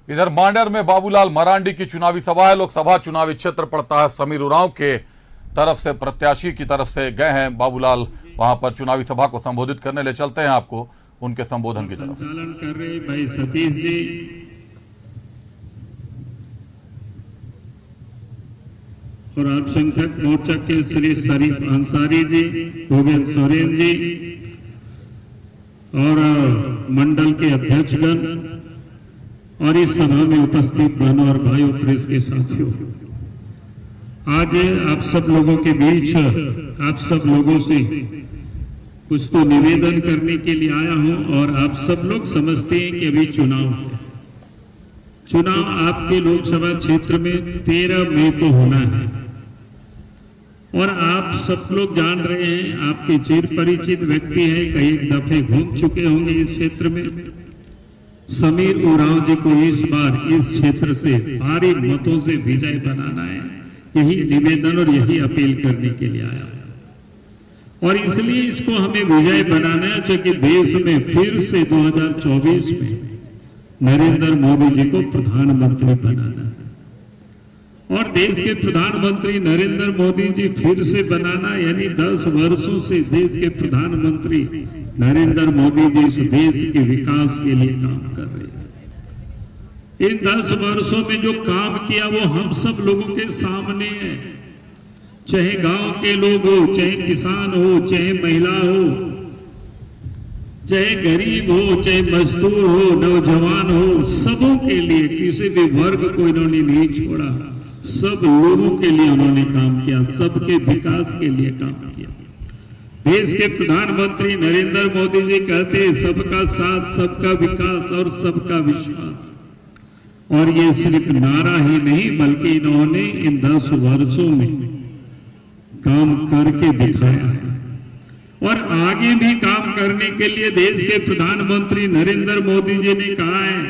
इधर मांडर में बाबूलाल मरांडी की चुनावी सभा है। लोकसभा चुनावी क्षेत्र पड़ता है समीर उरांव के तरफ से, प्रत्याशी की तरफ से गए हैं बाबूलाल वहां पर चुनावी सभा को संबोधित करने। ले चलते हैं आपको उनके संबोधन की तरफ। संचालन कर रहे भाई सतीश जी और अल्पसंख्यक मोर्चा के श्री शरीफ अंसारी जी, योगेंद्र सोरेन जी और मंडल के अध्यक्षगण और इस सभा में उपस्थित बहनों और भाइयों, प्रेस के साथियों, आज आप सब लोगों के बीच आप सब लोगों से कुछ तो निवेदन करने के लिए आया हूं। और आप सब लोग समझते हैं कि अभी चुनाव है। चुनाव आपके लोकसभा क्षेत्र में 13 मई को होना है और आप सब लोग जान रहे हैं, आपके चिर परिचित व्यक्ति हैं, कई एक दफे घूम चुके होंगे इस क्षेत्र में। समीर उरांव जी को इस बार इस क्षेत्र से भारी मतों से विजय बनाना है, यही निवेदन और यही अपील करने के लिए आया और इसलिए इसको हमें विजय बनाना है, क्योंकि देश में फिर से 2024 में नरेंद्र मोदी जी को प्रधानमंत्री बनाना है और देश के प्रधानमंत्री नरेंद्र मोदी जी फिर से बनाना, यानी 10 वर्षों से देश के प्रधानमंत्री नरेंद्र मोदी जी इस देश के विकास के लिए काम कर रहे हैं। इन 10 वर्षों में जो काम किया वो हम सब लोगों के सामने है, चाहे गांव के लोग हो, चाहे किसान हो, चाहे महिला हो, चाहे गरीब हो, चाहे मजदूर हो, नौजवान हो, सबों के लिए, किसी भी वर्ग को इन्होंने नहीं छोड़ा। सब लोगों के लिए उन्होंने काम किया, सबके विकास के लिए काम किया। देश के प्रधानमंत्री नरेंद्र मोदी जी कहते हैं सबका साथ, सबका विकास और सबका विश्वास, और ये सिर्फ नारा ही नहीं बल्कि इन्होंने इन 10 वर्षों में काम करके दिखाया है और आगे भी काम करने के लिए देश के प्रधानमंत्री नरेंद्र मोदी जी ने कहा है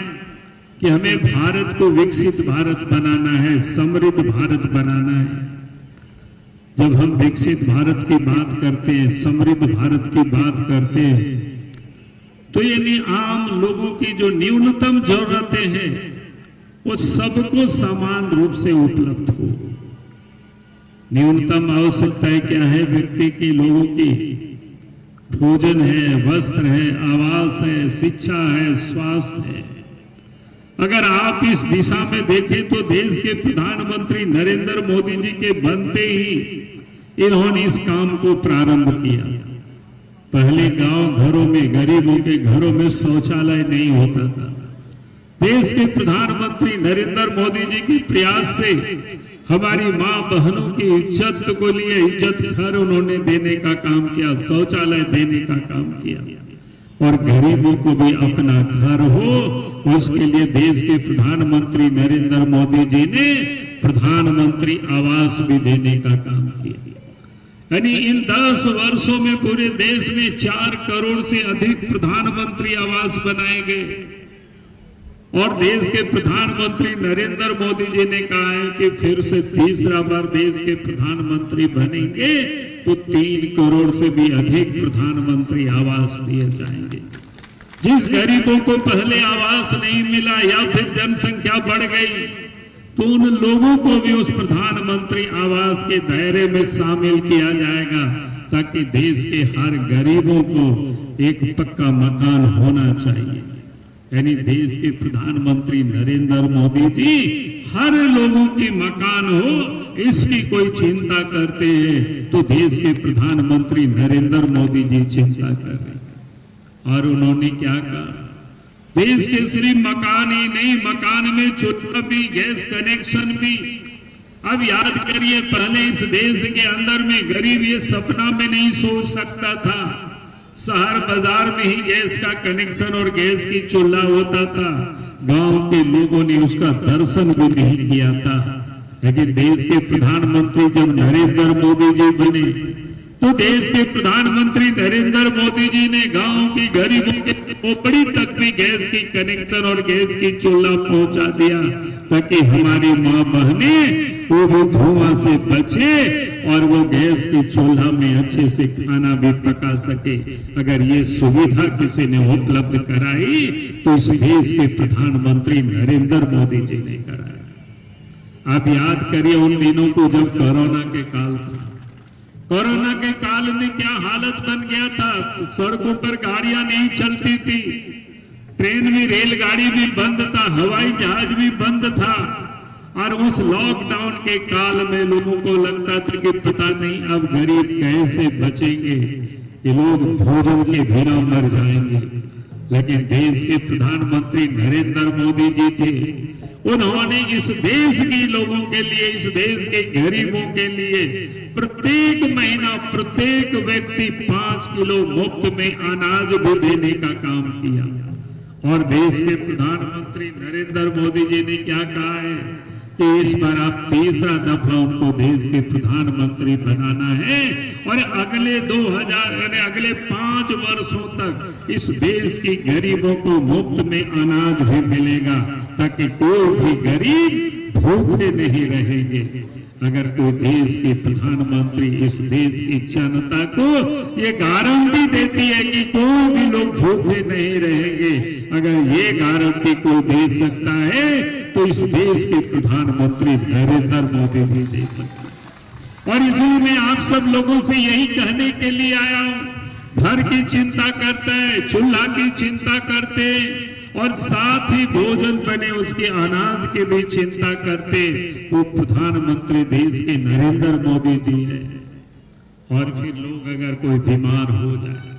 कि हमें भारत को विकसित भारत बनाना है, समृद्ध भारत बनाना है। जब हम विकसित भारत की बात करते हैं, समृद्ध भारत की बात करते हैं, तो यानी आम लोगों की जो न्यूनतम जरूरतें हैं वो सबको समान रूप से उपलब्ध हो। न्यूनतम आवश्यकताएं क्या है व्यक्ति की, लोगों की? भोजन है, वस्त्र है, आवास है, शिक्षा है, स्वास्थ्य है। अगर आप इस दिशा में देखें तो देश के प्रधानमंत्री नरेंद्र मोदी जी के बनते ही इन्होंने इस काम को प्रारंभ किया। पहले गांव घरों में, गरीबों के घरों में शौचालय नहीं होता था। देश के प्रधानमंत्री नरेंद्र मोदी जी के प्रयास से हमारी मां बहनों की इज्जत को लिए इज्जत घर उन्होंने देने का काम किया, शौचालय देने का काम किया और गरीबों को भी अपना घर हो, उसके लिए देश के प्रधानमंत्री नरेंद्र मोदी जी ने प्रधानमंत्री आवास भी देने का काम किया। यानी इन 10 वर्षों में पूरे देश में 4 करोड़ से अधिक प्रधानमंत्री आवास बनाए गए और देश के प्रधानमंत्री नरेंद्र मोदी जी ने कहा है कि फिर से तीसरा बार देश के प्रधानमंत्री बनेंगे तो 3 करोड़ से भी अधिक प्रधानमंत्री आवास दिए जाएंगे। जिस गरीबों को पहले आवास नहीं मिला या फिर जनसंख्या बढ़ गई तो उन लोगों को भी उस प्रधानमंत्री आवास के दायरे में शामिल किया जाएगा, ताकि देश के हर गरीबों को एक पक्का मकान होना चाहिए। यानी देश के प्रधानमंत्री नरेंद्र मोदी जी हर लोगों की मकान हो, इसकी कोई चिंता करते हैं तो देश के प्रधानमंत्री नरेंद्र मोदी जी चिंता कर रहे हैं। और उन्होंने क्या कहा? देश के सिर्फ मकान ही नहीं, मकान में चूल्हा भी, गैस कनेक्शन भी। अब याद करिए, पहले इस देश के अंदर में गरीब ये सपना में नहीं सोच सकता था। शहर बाजार में ही गैस का कनेक्शन और गैस की चूल्हा होता था, गांव के लोगों ने उसका दर्शन भी नहीं किया था। लेकिन देश के प्रधानमंत्री जब नरेंद्र मोदी जी बने तो देश के प्रधानमंत्री नरेंद्र मोदी जी ने गांव की गरीबों के झोपड़ी तक भी गैस की कनेक्शन और गैस की चूल्हा पहुंचा दिया, ताकि हमारी मां बहनें वो भी धुआं से बचे और वो गैस की चूल्हा में अच्छे से खाना भी पका सके। अगर ये सुविधा किसी ने उपलब्ध कराई तो इस देश के प्रधानमंत्री नरेंद्र मोदी जी ने कराया। आप याद करिए उन दिनों को जब कोरोना के काल था। कोरोना के काल में क्या हालत बन गया था। सड़कों पर गाड़ियां नहीं चलती थी, ट्रेन भी, रेलगाड़ी भी बंद था, हवाई जहाज भी बंद था। और उस लॉकडाउन के काल में लोगों को लगता था कि पता नहीं अब गरीब कैसे बचेंगे, कि लोग भोजन के बिना मर जाएंगे। लेकिन देश के प्रधानमंत्री नरेंद्र मोदी जी थे, उन्होंने इस देश के लोगों के लिए, इस देश के गरीबों के लिए प्रत्येक महीना प्रत्येक व्यक्ति 5 किलो मुफ्त में अनाज भी देने का काम किया। और देश के प्रधानमंत्री नरेंद्र मोदी जी ने क्या कहा है कि इस बार आप तीसरा दफा उनको देश के प्रधानमंत्री बनाना है और अगले 5 वर्षों तक इस देश के गरीबों को मुफ्त में अनाज भी मिलेगा, ताकि कोई भी गरीब भूखे नहीं रहेंगे। अगर कोई देश के प्रधानमंत्री इस देश की जनता को ये गारंटी देती है कि कोई भी लोग भूखे नहीं रहेंगे, अगर ये गारंटी कोई दे सकता है तो इस देश के प्रधानमंत्री नरेंद्र मोदी भी दे सकते हैं। और इसलिए मैं आप सब लोगों से यही कहने के लिए आया हूं, घर की चिंता करते हैं, चूल्हा की चिंता करते और साथ ही भोजन बने उसके अनाज की भी चिंता करते, वो प्रधानमंत्री देश के नरेंद्र मोदी जी है। और फिर लोग अगर कोई बीमार हो जाए,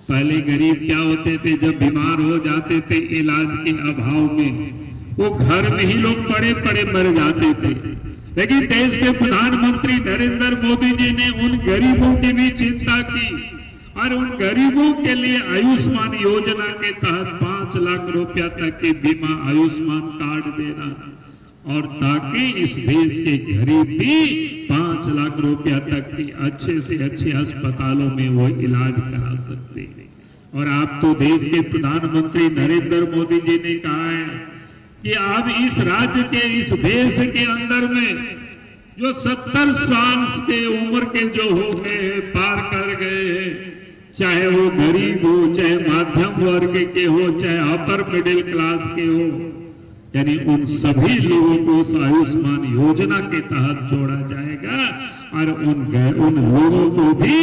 पहले गरीब क्या होते थे, जब बीमार हो जाते थे इलाज के अभाव में वो घर में ही लोग पड़े पड़े मर जाते थे। लेकिन देश के प्रधानमंत्री नरेंद्र मोदी जी ने उन गरीबों की भी चिंता की और उन गरीबों के लिए आयुष्मान योजना के तहत 5 लाख रुपया तक के बीमा आयुष्मान कार्ड देना, और ताकि इस देश के गरीब भी 5 लाख रुपया तक की अच्छे से अच्छे अस्पतालों में वो इलाज करा सकते हैं। और आप तो देश के प्रधानमंत्री नरेंद्र मोदी जी ने कहा है कि आप इस राज्य के, इस देश के अंदर में जो 70 साल के उम्र के जो हो गए, पार कर गए, चाहे वो गरीब हो, चाहे मध्यम वर्ग के हो, चाहे अपर मिडिल क्लास के हो, यानी उन सभी लोगों को उस आयुष्मान योजना के तहत जोड़ा जाएगा और उन लोगों को भी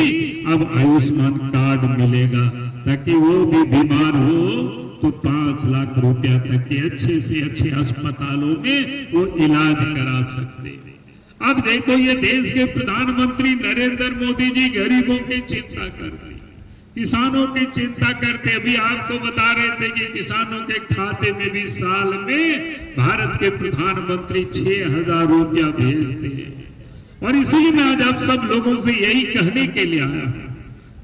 अब आयुष्मान कार्ड मिलेगा, ताकि वो भी बीमार हो तो 5 लाख रुपया तक के अच्छे से अच्छे अस्पतालों में वो इलाज करा सकते हैं। अब देखो, ये देश के प्रधानमंत्री नरेंद्र मोदी जी गरीबों की चिंता करते, किसानों की चिंता करते। अभी आपको बता रहे थे कि किसानों के खाते में भी साल में भारत के प्रधानमंत्री 6,000 रुपया भेजते हैं। और इसीलिए मैं आज आप सब लोगों से यही कहने के लिए आया हूं।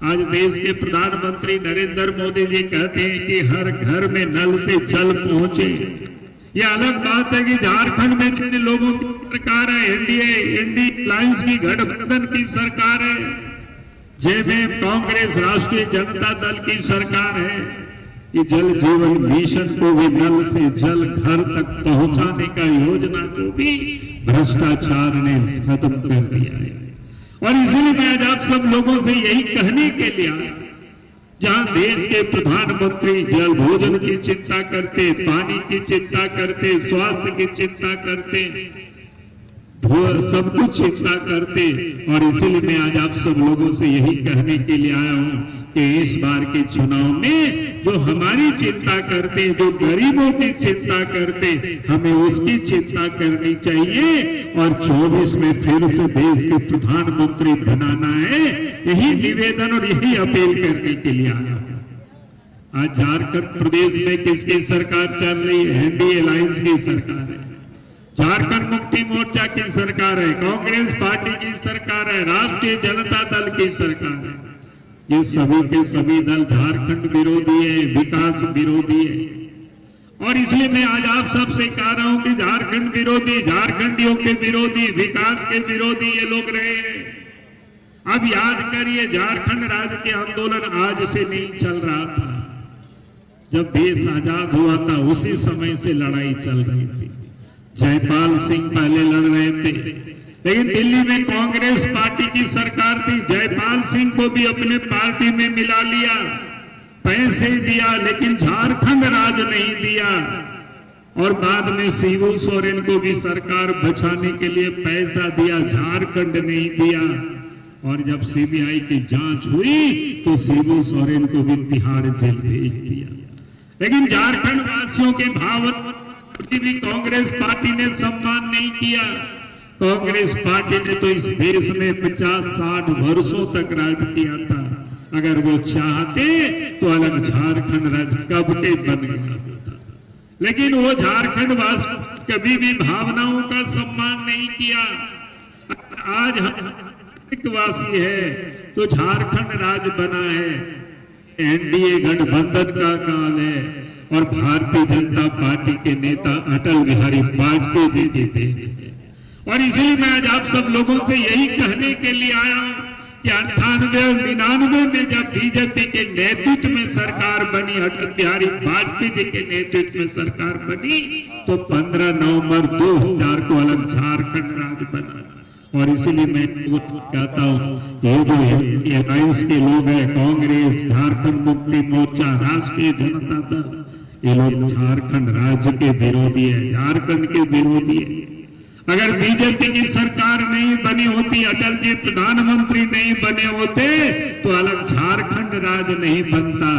आज देश के प्रधानमंत्री नरेंद्र मोदी जी कहते हैं कि हर घर में नल से जल पहुंचे। ये अलग बात है कि झारखंड में जितने लोगों की सरकार है, इंडिया अलायंस की गठबंधन की सरकार है, जेएमएम कांग्रेस राष्ट्रीय जनता दल की सरकार है, कि जल जीवन मिशन को भी नल से जल घर तक पहुंचाने का योजना को भी भ्रष्टाचार ने खत्म कर दिया है। और इसलिए मैं आज आप सब लोगों से यही कहने के लिए आया, जहां देश के प्रधानमंत्री जल भोजन की चिंता करते, पानी की चिंता करते, स्वास्थ्य की चिंता करते, सब कुछ चिंता करते, और इसीलिए मैं आज आप सब लोगों से यही कहने के लिए आया हूं कि इस बार के चुनाव में जो हमारी चिंता करते, जो गरीबों की चिंता करते, हमें उसकी चिंता करनी चाहिए और 24 में फिर से देश के प्रधानमंत्री बनाना है। यही निवेदन और यही अपील करने के लिए आया हूं। आज झारखंड प्रदेश में किसकी सरकार चल रही है? इंडिया अलायंस की सरकार है, झारखंड मुक्ति मोर्चा की सरकार है, कांग्रेस पार्टी की सरकार है, राष्ट्रीय जनता दल की सरकार है। ये सभी के सभी दल झारखंड विरोधी है, विकास विरोधी है। और इसलिए मैं आज आप सबसे कह रहा हूं कि झारखंड विरोधी, झारखंडियों के विरोधी, विकास के विरोधी ये लोग रहे हैं। अब याद करिए, झारखंड राज्य के आंदोलन आज से नहीं चल रहा था। जब देश आजाद हुआ था उसी समय से लड़ाई चल रही थी। जयपाल सिंह पहले लड़ रहे थे, लेकिन दिल्ली में कांग्रेस पार्टी की सरकार थी। जयपाल सिंह को भी अपने पार्टी में मिला लिया, पैसे दिया, लेकिन झारखंड राज नहीं दिया। और बाद में शिबू सोरेन को भी सरकार बचाने के लिए पैसा दिया, झारखंड नहीं दिया। और जब सीबीआई की जांच हुई तो शिबू सोरेन को भी तिहाड़ जेल भेज दिया। लेकिन झारखंड वासियों के भावना भी कांग्रेस पार्टी ने सम्मान नहीं किया। कांग्रेस पार्टी ने तो इस देश में 50-60 वर्षों तक राज किया था। अगर वो चाहते तो अलग झारखंड राज्य कब के बन गया होता, लेकिन वो झारखंड वासी कभी भी भावनाओं का सम्मान नहीं किया। आज हम वासी है तो झारखंड राज्य बना है, एनडीए गठबंधन का काल है और भारतीय जनता पार्टी के नेता अटल बिहारी वाजपेयी जी थे। और इसलिए मैं आज आप सब लोगों से यही कहने के लिए आया हूं कि 98 और 99 में जब बीजेपी के नेतृत्व में सरकार बनी, अटल बिहारी वाजपेयी जी के नेतृत्व में सरकार बनी, तो 15 नवंबर 2000 को अलग झारखंड राज्य बना। और इसीलिए मैं कहता हूं, ये जो अलायंस के लोग हैं, कांग्रेस, झारखंड मुक्ति मोर्चा, राष्ट्रीय जनता दल, ये लोग झारखंड राज्य के विरोधी है, झारखंड के विरोधी है। अगर बीजेपी की सरकार नहीं बनी होती, अटल जी प्रधानमंत्री नहीं बने होते, तो अलग झारखंड राज्य नहीं बनता।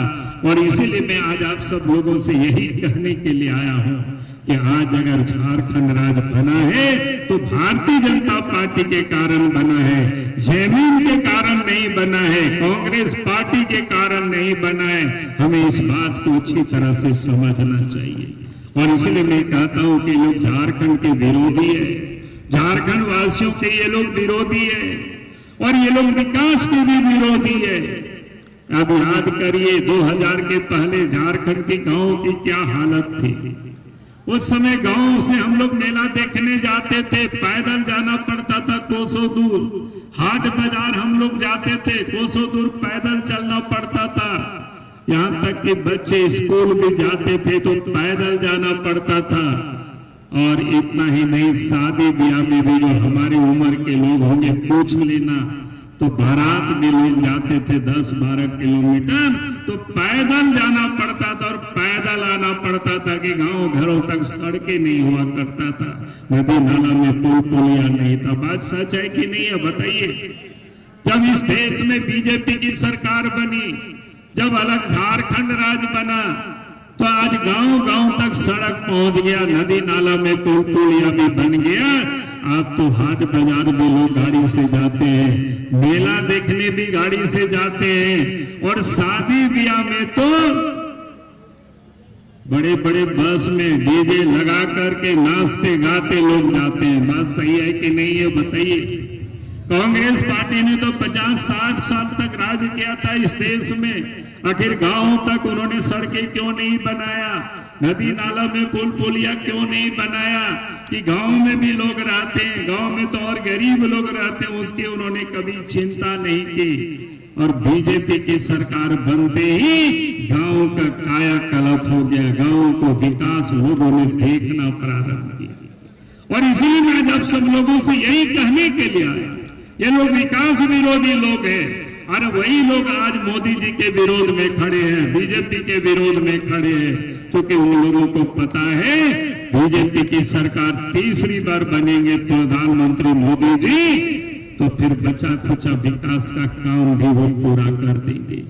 और इसीलिए मैं आज आप सब लोगों से यही कहने के लिए आया हूं कि आज अगर झारखंड राज्य बना है तो भारतीय जनता पार्टी के कारण बना है, जमीन के कारण नहीं बना है, कांग्रेस पार्टी के कारण नहीं बना है। हमें इस बात को अच्छी तरह से समझना चाहिए। और इसलिए मैं कहता हूं कि लोग झारखंड के विरोधी है, झारखंड वासियों के ये लोग विरोधी है और ये लोग विकास के भी विरोधी है। अब याद करिए 2000 के पहले झारखंड के गांवों की क्या हालत थी। उस समय गांव से हम लोग मेला देखने जाते थे, पैदल जाना पड़ता था कोसों दूर। हाट बाजार हम लोग जाते थे, कोसों दूर पैदल चलना पड़ता था। यहां तक कि बच्चे स्कूल भी जाते थे तो पैदल जाना पड़ता था। और इतना ही नहीं, शादी ब्याह में भी जो हमारी उम्र के लोग होंगे पूछ लेना, तो बारात में लोग जाते थे 10-12 किलोमीटर, तो पैदल जाना पड़ता था और पैदल आना पड़ता था कि गांव घरों तक सड़कें नहीं हुआ करता था, नदी नाला में पुल पुलिया नहीं था। बात सच है कि नहीं है, बताइए। जब इस देश में बीजेपी की सरकार बनी, जब अलग झारखंड राज्य बना, तो आज गांव-गांव तक सड़क पहुंच गया, नदी नाला में पुल पुलिया भी बन गया। आप तो हाट बाजार भी लोग गाड़ी से जाते हैं, मेला देखने भी गाड़ी से जाते हैं, और शादी ब्याह में तो बड़े बड़े बस में डीजे लगा करके नाचते गाते लोग जाते हैं। बात सही है कि नहीं है, बताइए। कांग्रेस पार्टी ने तो 50-60 साल तक राज किया था इस देश में, आखिर गांवों तक उन्होंने सड़कें क्यों नहीं बनाया, नदी नाला में पुल पुलिया क्यों नहीं बनाया कि गांव में भी लोग रहते हैं, गांव में तो और गरीब लोग रहते हैं, उसकी उन्होंने कभी चिंता नहीं की। और बीजेपी की सरकार बनते ही गांव का कायाकल्प हो गया, गांव को विकास लोगों ने देखना प्रारंभ किया। और इसीलिए मैं जब सब लोगों से यही कहने के लिए आया, ये लोग विकास विरोधी लोग हैं, और वही लोग आज मोदी जी के विरोध में खड़े हैं, बीजेपी के विरोध में खड़े हैं, क्योंकि उन लोगों को पता है बीजेपी की सरकार तीसरी बार बनेंगे प्रधानमंत्री मोदी जी, तो फिर बचा खुचा विकास का काम भी वो पूरा कर देंगे।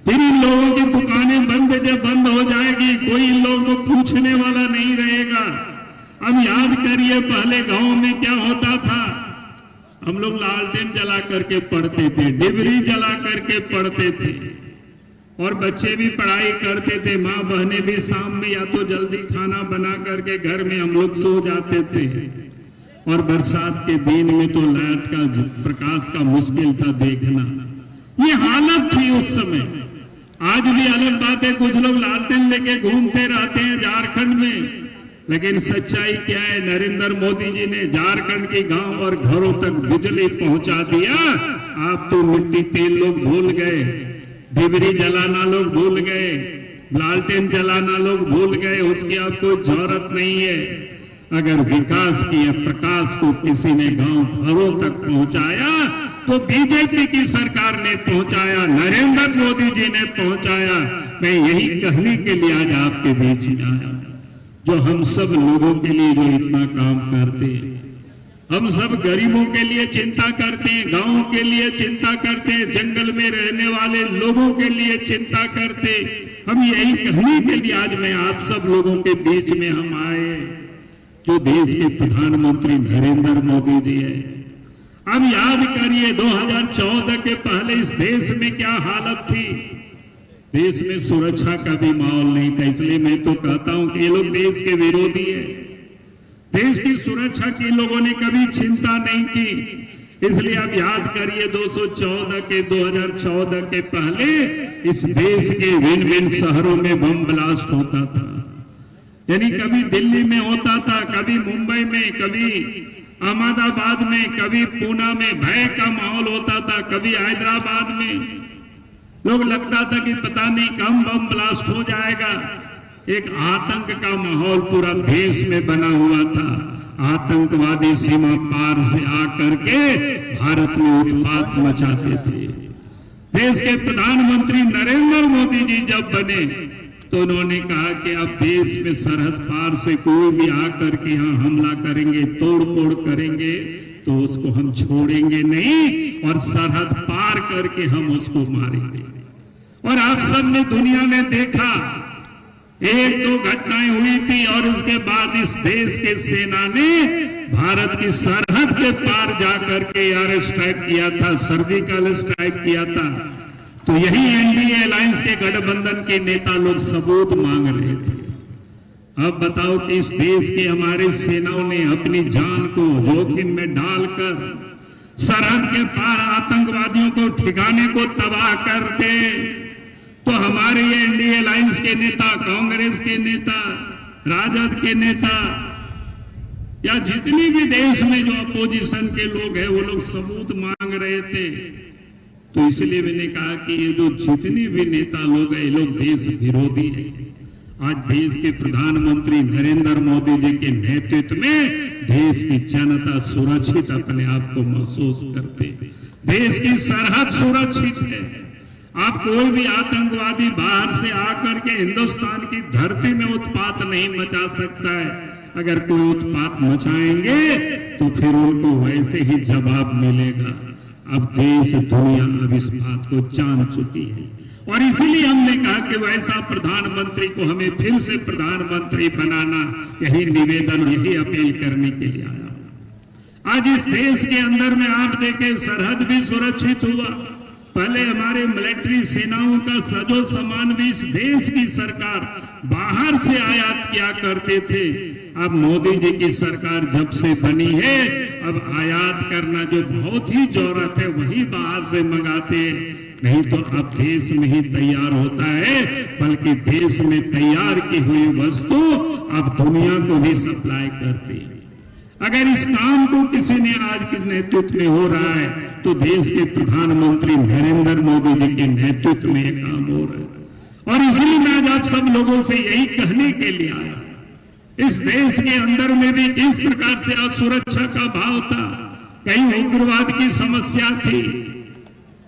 फिर इन लोगों की दुकानें बंद हो जाएगी, कोई इन लोगों को पूछने वाला नहीं रहेगा। अब याद करिए पहले गांव में क्या होता था, हम लोग लालटेन जला करके पढ़ते थे, डिबरी जला करके पढ़ते थे, और बच्चे भी पढ़ाई करते थे, माँ बहनें भी शाम में या तो जल्दी खाना बना करके घर में हम लोग सो जाते थे। और बरसात के दिन में तो लाइट का प्रकाश का मुश्किल था देखना, ये हालत थी उस समय। आज भी अलग बात है, कुछ लोग लालटेन लेके घूमते रहते हैं झारखंड में, लेकिन सच्चाई क्या है, नरेंद्र मोदी जी ने झारखंड के गांव और घरों तक बिजली पहुंचा दिया। आप तो मिट्टी तेल लोग भूल गए, डिबरी जलाना लोग भूल गए, लालटेन जलाना लोग भूल गए, उसकी अब कोई जरूरत नहीं है। अगर विकास की प्रकाश को किसी ने गांव घरों तक पहुंचाया तो बीजेपी की सरकार ने पहुंचाया, नरेंद्र मोदी जी ने पहुंचाया। मैं यही कहने के लिए आज आपके बीच में आया, जो हम सब लोगों के लिए जो इतना काम करते हैं, हम सब गरीबों के लिए चिंता करते हैं, गांवों के लिए चिंता करते हैं, जंगल में रहने वाले लोगों के लिए चिंता करते। हम यही कहने के लिए आज मैं आप सब लोगों के बीच में हम आए, जो देश के प्रधानमंत्री नरेंद्र मोदी जी है। अब याद करिए 2014 के पहले इस देश में क्या हालत थी। देश में सुरक्षा का भी माहौल नहीं था। इसलिए मैं तो कहता हूं कि ये लोग देश के विरोधी है। देश की सुरक्षा की लोगों ने कभी चिंता नहीं की। इसलिए आप याद करिए 2014 के पहले इस देश के भिन्न भिन्न शहरों में बम ब्लास्ट होता था। यानी कभी दिल्ली में होता था, कभी मुंबई में, कभी अहमदाबाद में, कभी पूना में भय का माहौल होता था, कभी हैदराबाद में। लोग लगता था कि पता नहीं कब बम ब्लास्ट हो जाएगा। एक आतंक का माहौल पूरा देश में बना हुआ था। आतंकवादी सीमा पार से आकर के भारत में उत्पात मचाते थे। देश के प्रधानमंत्री नरेंद्र मोदी जी जब बने तो उन्होंने कहा कि अब देश में सरहद पार से कोई भी आकर के यहाँ हमला करेंगे, तोड़ फोड़ करेंगे तो उसको हम छोड़ेंगे नहीं और सरहद पार करके हम उसको मारेंगे। और आप सब ने दुनिया ने देखा, एक दो घटनाएं हुई थी और उसके बाद इस देश के सेना ने भारत की सरहद के पार जाकर के एयर स्ट्राइक किया था, सर्जिकल स्ट्राइक किया था। तो यही एनडीए अलायंस के गठबंधन के नेता लोग सबूत मांग रहे थे। अब बताओ कि इस देश के हमारे सेनाओं ने अपनी जान को जोखिम में डालकर सरहद के पार आतंकवादियों को ठिकाने को तबाह करते, तो हमारे ये एनडीए अलायंस के नेता, कांग्रेस के नेता, राजद के नेता या जितनी भी देश में जो अपोजिशन के लोग हैं वो लोग सबूत मांग रहे थे। तो इसलिए मैंने कहा कि ये जो जितने भी नेता लोग हैं ये लोग देश विरोधी हैं। आज देश के प्रधानमंत्री नरेंद्र मोदी जी के नेतृत्व में देश की जनता सुरक्षित अपने आप को महसूस करते, देश की सरहद सुरक्षित है। आप कोई भी आतंकवादी बाहर से आकर के हिंदुस्तान की धरती में उत्पात नहीं मचा सकता है। अगर कोई उत्पात मचाएंगे तो फिर उनको वैसे ही जवाब मिलेगा। अब देश दुनिया अब इस बात को जान चुकी है और इसीलिए हमने कहा कि वैसा प्रधानमंत्री को हमें फिर से प्रधानमंत्री बनाना, यही निवेदन, यही अपील करने के लिए आया। आज इस देश के अंदर में आप देखें सरहद भी सुरक्षित हुआ। पहले हमारे मिलिट्री सेनाओं का सजो सामान भी इस देश की सरकार बाहर से आयात किया करते थे। अब मोदी जी की सरकार जब से बनी है अब आयात करना जो बहुत ही जरूरत है वही बाहर से मंगाते हैं, नहीं तो अब देश में ही तैयार होता है। बल्कि देश में तैयार की हुई वस्तु अब दुनिया को भी सप्लाई करती है। अगर इस काम को किसी ने आज के नेतृत्व में हो रहा है तो देश के प्रधानमंत्री नरेंद्र मोदी जी के नेतृत्व में यह काम हो रहा है। और इसलिए मैं आज आप सब लोगों से यही कहने के लिए आया, इस देश के अंदर में भी किस प्रकार से असुरक्षा का भाव था, कहीं उग्रवाद की समस्या थी।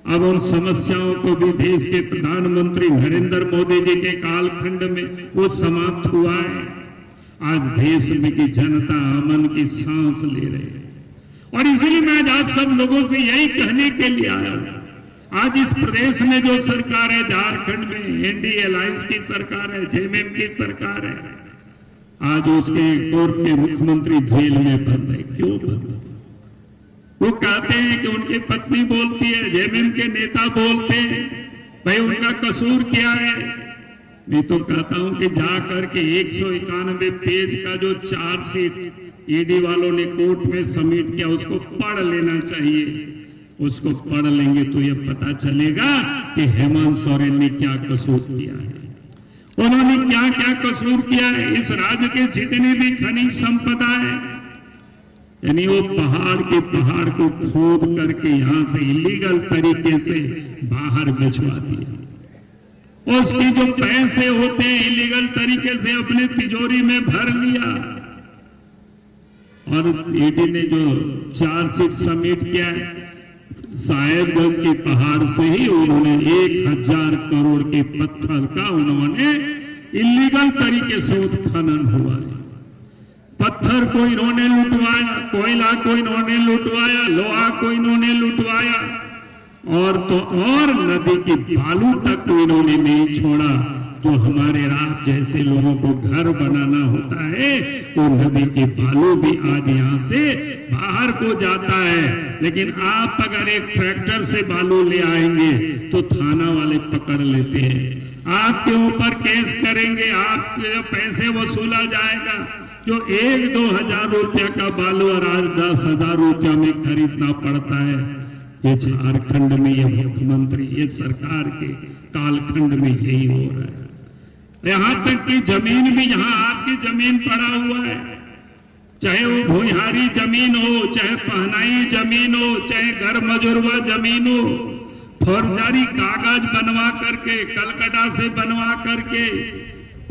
अब उन समस्याओं को भी देश के प्रधानमंत्री नरेंद्र मोदी जी के कालखंड में वो समाप्त हुआ है। आज देश में की जनता अमन की सांस ले रही है और इसलिए मैं आज आप सब लोगों से यही कहने के लिए आया हूं। आज इस प्रदेश में जो सरकार है, झारखंड में एनडीए अलायंस की सरकार है, जेएमएम की सरकार है, आज उसके पूर्व के मुख्यमंत्री जेल में बंद है। क्यों बंद है? वो कहते हैं कि उनकी पत्नी बोलती है, जेएमएम के नेता बोलते हैं, भाई उनका कसूर क्या है। मैं तो कहता हूं कि जाकर के 191 पेज का जो चार्जशीट ईडी वालों ने कोर्ट में सबमिट किया उसको पढ़ लेना चाहिए। उसको पढ़ लेंगे तो ये पता चलेगा कि हेमंत सोरेन ने क्या कसूर किया है, उन्होंने क्या क्या कसूर किया है। इस राज्य के जितनी भी खनिज संपदा है, यानी वो पहाड़ को खोद करके यहां से इलीगल तरीके से बाहर भिजवा दिया। उसकी जो पैसे होते हैं इलीगल तरीके से अपने तिजोरी में भर लिया। भारत ईडी ने जो चार्जशीट सबमिट किया है, साहेबगंज के पहाड़ से ही उन्होंने 1000 करोड़ के पत्थर का उन्होंने इलीगल तरीके से उत्खनन हुआ है। पत्थर को इन्होंने लुटवाया, कोयला को इन्होंने लुटवाया, लोहा को इन्होंने लुटवाया, और नदी की बालू तक को इन्होंने नहीं छोड़ा। जो हमारे रात जैसे लोगों को घर बनाना होता है, वो नदी के बालू भी आज यहाँ से बाहर को जाता है। लेकिन आप अगर एक ट्रैक्टर से बालू ले आएंगे तो थाना वाले पकड़ लेते हैं, आपके ऊपर केस करेंगे, आपके पैसे वसूला जाएगा। जो 1-2 हजार रुपया का बालू और आज 10,000 रुपया में खरीदना पड़ता है। ये झारखंड में ये मुख्यमंत्री, ये सरकार के कालखंड में यही हो रहा है। यहां तक कि जमीन भी, जहां आपकी जमीन पड़ा हुआ है, चाहे वो भूहारी जमीन हो, चाहे पहनाई जमीन हो, चाहे घर मजुरवा जमीन हो, फौजदारी कागज बनवा करके, कलकत्ता से बनवा करके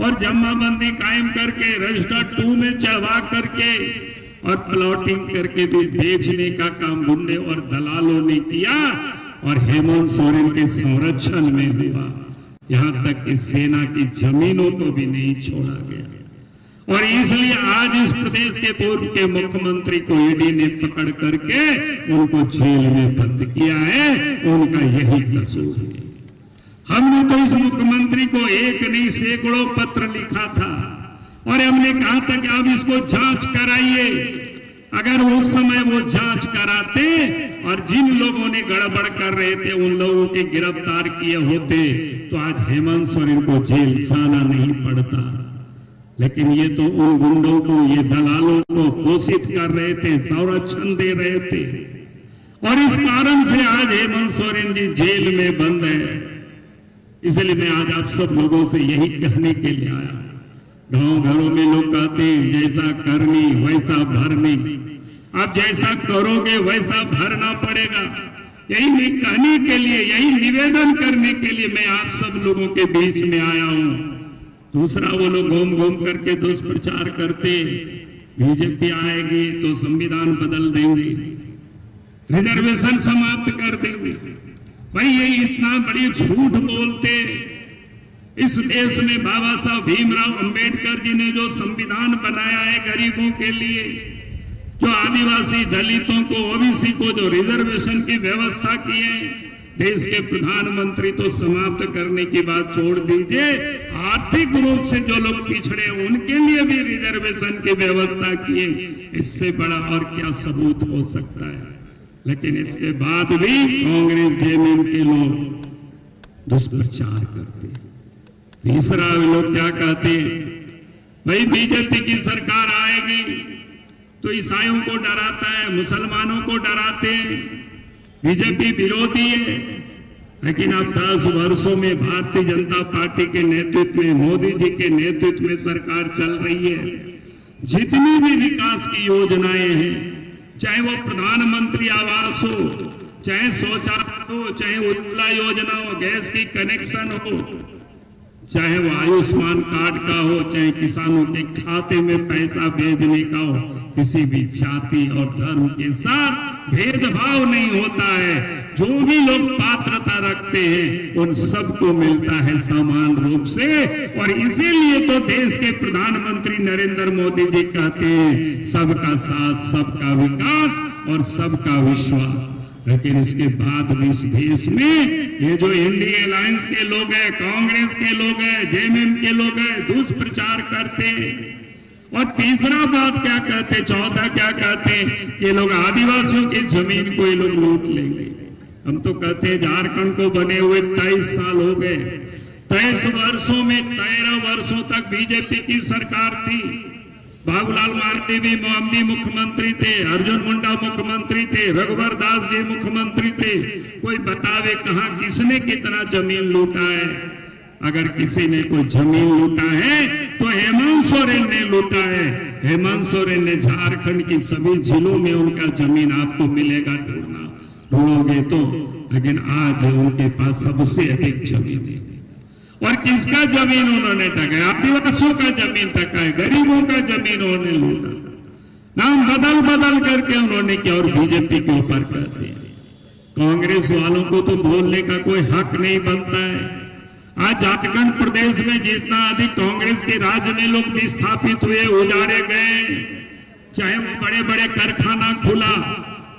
और जमाबंदी कायम करके, रजिस्टर 2 में चढ़वा करके और प्लॉटिंग करके भी बेचने का काम गुंडे और दलालों ने किया और हेमंत सोरेन के संरक्षण में हुआ। यहां तक कि सेना की जमीनों को भी नहीं छोड़ा गया। और इसलिए आज इस प्रदेश के पूर्व के मुख्यमंत्री को ईडी ने पकड़ करके उनको जेल में बंद किया है। उनका यही कसूर है। हमने तो इस मुख्यमंत्री को एक नहीं सैकड़ों पत्र लिखा था और हमने कहा था कि आप इसको जांच कराइए। अगर उस समय वो जांच कराते और जिन लोगों ने गड़बड़ कर रहे थे उन लोगों के गिरफ्तार किए होते तो आज हेमंत सोरेन को जेल जाना नहीं पड़ता। लेकिन ये तो उन गुंडों को, ये दलालों को पोषित कर रहे थे, संरक्षण दे रहे थे और इस कारण से आज हेमंत सोरेन जी जेल में बंद है। इसलिए मैं आज आप सब लोगों से यही कहने के लिए आया। गांव घरों में लोग कहते हैं जैसा करनी वैसा भरनी, आप जैसा करोगे वैसा भरना पड़ेगा। यही मैं कहने के लिए, यही निवेदन करने के लिए मैं आप सब लोगों के बीच में आया हूं। दूसरा, वो लोग घूम घूम करके दुष्प्रचार करते, बीजेपी आएगी तो संविधान बदल देंगे, रिजर्वेशन समाप्त कर देंगे। भाई ये इतना बड़ी झूठ बोलते। इस देश में बाबा साहब भीमराव अंबेडकर जी ने जो संविधान बनाया है गरीबों के लिए, जो आदिवासी दलितों को, ओबीसी को जो रिजर्वेशन की व्यवस्था की है, देश के प्रधानमंत्री तो समाप्त करने की बात छोड़ दीजिए, आर्थिक रूप से जो लोग पिछड़े उनके लिए भी रिजर्वेशन की व्यवस्था की है। इससे बड़ा और क्या सबूत हो सकता है? लेकिन इसके बाद भी कांग्रेस जेएमएम के लोग दुष्प्रचार करते हैं। तीसरा, लोग क्या कहते हैं, भाई बीजेपी की सरकार आएगी तो ईसाइयों को डराता है, मुसलमानों को डराते हैं, बीजेपी विरोधी है। लेकिन अब 10 वर्षों में भारतीय जनता पार्टी के नेतृत्व में, मोदी जी के नेतृत्व में सरकार चल रही है। जितनी भी विकास की योजनाएं हैं, चाहे वो प्रधानमंत्री आवास हो, चाहे शौचालय हो, चाहे उज्ज्वला योजना हो, गैस की कनेक्शन हो, चाहे वो आयुष्मान कार्ड का हो, चाहे किसानों के खाते में पैसा भेजने का हो, किसी भी जाति और धर्म के साथ भेदभाव नहीं होता है। जो भी लोग पात्रता रखते हैं उन सबको मिलता है समान रूप से। और इसीलिए तो देश के प्रधानमंत्री नरेंद्र मोदी जी कहते हैं सबका साथ, सबका विकास और सबका विश्वास। लेकिन इसके बाद भी इस देश में ये जो इंडिया अलायंस के लोग हैं, कांग्रेस के लोग हैं, जेएमएम के लोग हैं, दुष्प्रचार करते हैं। और तीसरा बात क्या कहते, चौथा क्या कहते, ये लोग आदिवासियों की जमीन को ये लोग लूट लेंगे। हम तो कहते हैं झारखंड को बने हुए 23 साल हो गए। 23 वर्षों में 13 वर्षों तक बीजेपी की सरकार थी। बाबूलाल मार्डी भी मुख्यमंत्री थे, अर्जुन मुंडा मुख्यमंत्री थे, रघुवर दास जी मुख्यमंत्री थे। कोई बतावे कहां किसने कितना जमीन लूटा है? अगर किसी ने कोई जमीन लूटा है तो हेमंत सोरेन ने लूटा है। हेमंत सोरेन ने झारखंड की सभी जिलों में उनका जमीन आपको मिलेगा, ढूंढोगे तो। लेकिन आज उनके पास सबसे अधिक जमीन है। और किसका जमीन उन्होंने ठगा है? आदिवासियों का जमीन ठगा है, गरीबों का जमीन उन्होंने लूटा। नाम बदल बदल करके उन्होंने किया और बीजेपी के ऊपर कर दिया। कांग्रेस वालों को तो बोलने का कोई हक नहीं बनता है। आज झारखंड प्रदेश में जितना अधिक कांग्रेस के राज्य में लोग विस्थापित हुए, उजाड़े गए, चाहे वो बड़े बड़े कारखाना खुला,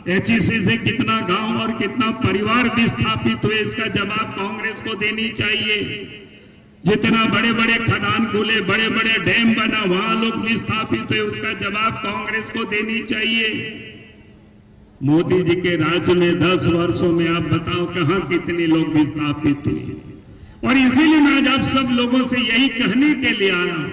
एचईसी से कितना गांव और कितना परिवार विस्थापित हुए, इसका जवाब कांग्रेस को देनी चाहिए। जितना बड़े बड़े खदान खुले, बड़े बड़े डैम बना, वहां लोग विस्थापित हुए, उसका जवाब कांग्रेस को देनी चाहिए। मोदी जी के राज्य में 10 वर्षों में आप बताओ कहां कितने लोग विस्थापित हुए। और इसीलिए मैं आज आप सब लोगों से यही कहने के लिए आया हूं,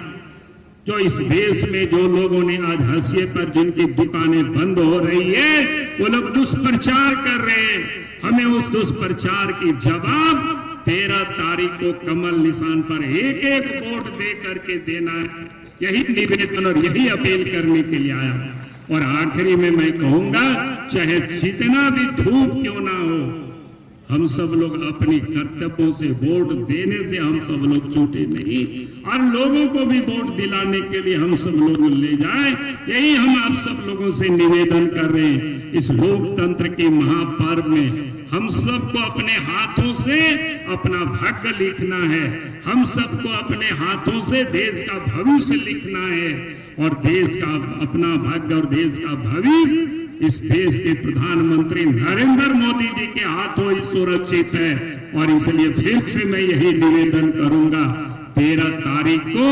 जो इस देश में जो लोगों ने आज हाशिए पर जिनकी दुकानें बंद हो रही है, वो लोग दुष्प्रचार कर रहे हैं, हमें उस दुष्प्रचार की जवाब 13 तारीख को कमल निशान पर एक एक वोट दे करके देना है। यही निवेदन और यही अपील करने के लिए आया। और आखिरी में मैं कहूंगा, चाहे जितना भी धूप क्यों ना हो, हम सब लोग अपनी कर्तव्यों से वोट देने से हम सब लोग छूटे नहीं, और लोगों को भी वोट दिलाने के लिए हम सब लोग ले जाएं। यही हम आप सब लोगों से निवेदन कर रहे हैं। इस लोकतंत्र के महापर्व में हम सबको अपने हाथों से अपना भाग्य लिखना है, हम सबको अपने हाथों से देश का भविष्य लिखना है, और देश का अपना भाग्य और देश का भविष्य इस देश के प्रधानमंत्री नरेंद्र मोदी जी के हाथों ही सुरक्षित है। और इसलिए फिर से मैं यही निवेदन करूंगा, 13 तारीख को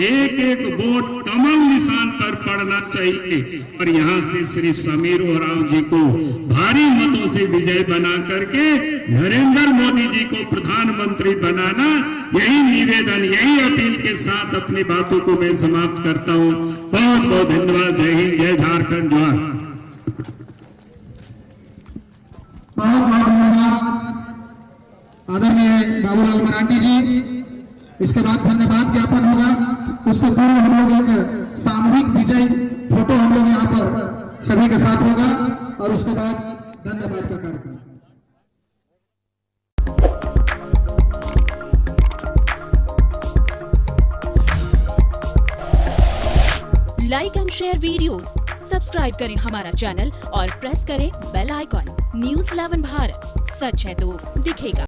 एक एक वोट कमल निशान पर पड़ना चाहिए, और यहां से श्री समीर उरांव जी को भारी मतों से विजय बना करके नरेंद्र मोदी जी को प्रधानमंत्री बनाना, यही निवेदन, यही अपील के साथ अपनी बातों को मैं समाप्त करता हूं। बहुत बहुत धन्यवाद। जय हिंद, जय झारखंड, जोहार। बहुत बहुत धन्यवाद आदरणीय बाबूलाल मरांडी जी। इसके बाद धन्यवाद ज्ञापन होगा, उससे पूर्व हम लोग एक सामूहिक विजय फोटो हम लोग यहाँ पर सभी के साथ होगा, और उसके बाद धन्यवाद का कार्यक्रम। Like and share videos, subscribe करें हमारा चैनल और प्रेस करें बेल आइकॉन। न्यूज़ 11 भारत, सच है तो दिखेगा।